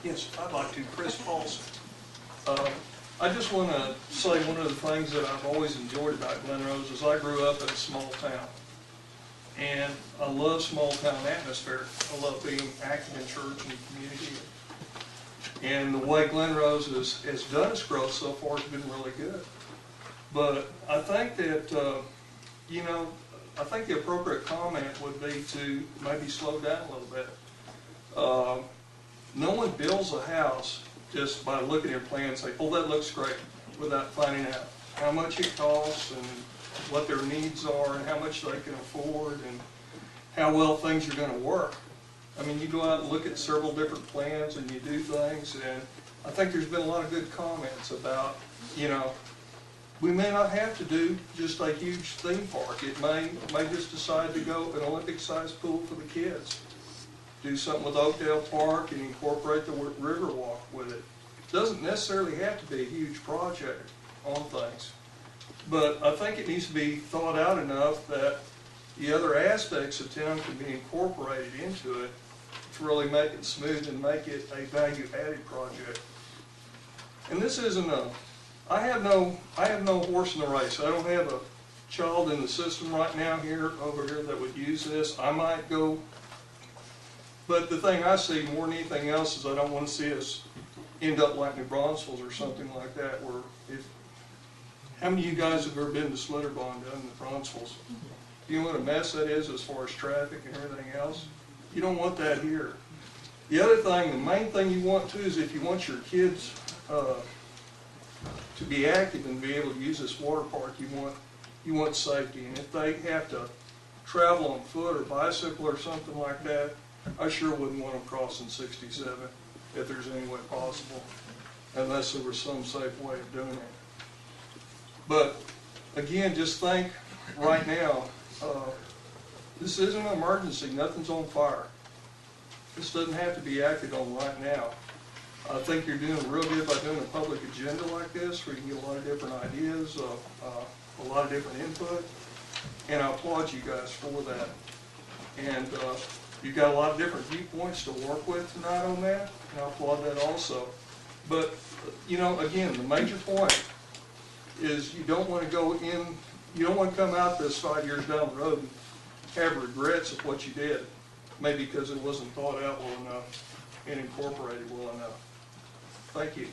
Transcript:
Yes, I'd like to. Chris Paulsen. I just want to say one of the things that I've always enjoyed about Glen Rose is I grew up in a small town. And I love small town atmosphere. I love being active in church and community. And the way Glen Rose has done its growth so far has been really good. But I think that, I think the appropriate comment would be to maybe slow down a little bit. No one builds a house just by looking at your plan and say, oh, that looks great, without finding out how much it costs and what their needs are and how much they can afford and how well things are going to work. I mean, you go out and look at several different plans and you do things, and I think there's been a lot of good comments about, we may not have to do just a huge theme park. It may just decide to go an Olympic-sized pool for the kids. Do something with Oakdale Park and incorporate the river walk with it. It doesn't necessarily have to be a huge project on things. But I think it needs to be thought out enough that the other aspects of town can be incorporated into it to really make it smooth and make it a value-added project. And this isn't I have no horse in the race. I don't have a child in the system right now over here that would use this. I might go, but the thing I see more than anything else is I don't want to see us end up like New Braunfels or something like that. Where how many of you guys have ever been to Slitterbond down in the Braunfels? Do you know what a mess that is as far as traffic and everything else? You don't want that here. The other thing, the main thing you want too, is if you want your kids to be active and be able to use this water park, you want safety. And if they have to travel on foot or bicycle or something like that, I sure wouldn't want them crossing 67 if there's any way possible, unless there was some safe way of doing it. But again, just think right now, this isn't an emergency. Nothing's on fire. This doesn't have to be acted on right now. I think you're doing real good by doing a public agenda like this, where you can get a lot of different ideas, a lot of different input, and I applaud you guys for that. And you've got a lot of different viewpoints to work with tonight on that, and I applaud that also. But, again, the major point is you don't want to come out this 5 years down the road and have regrets of what you did, maybe because it wasn't thought out well enough and incorporated well enough. Thank you.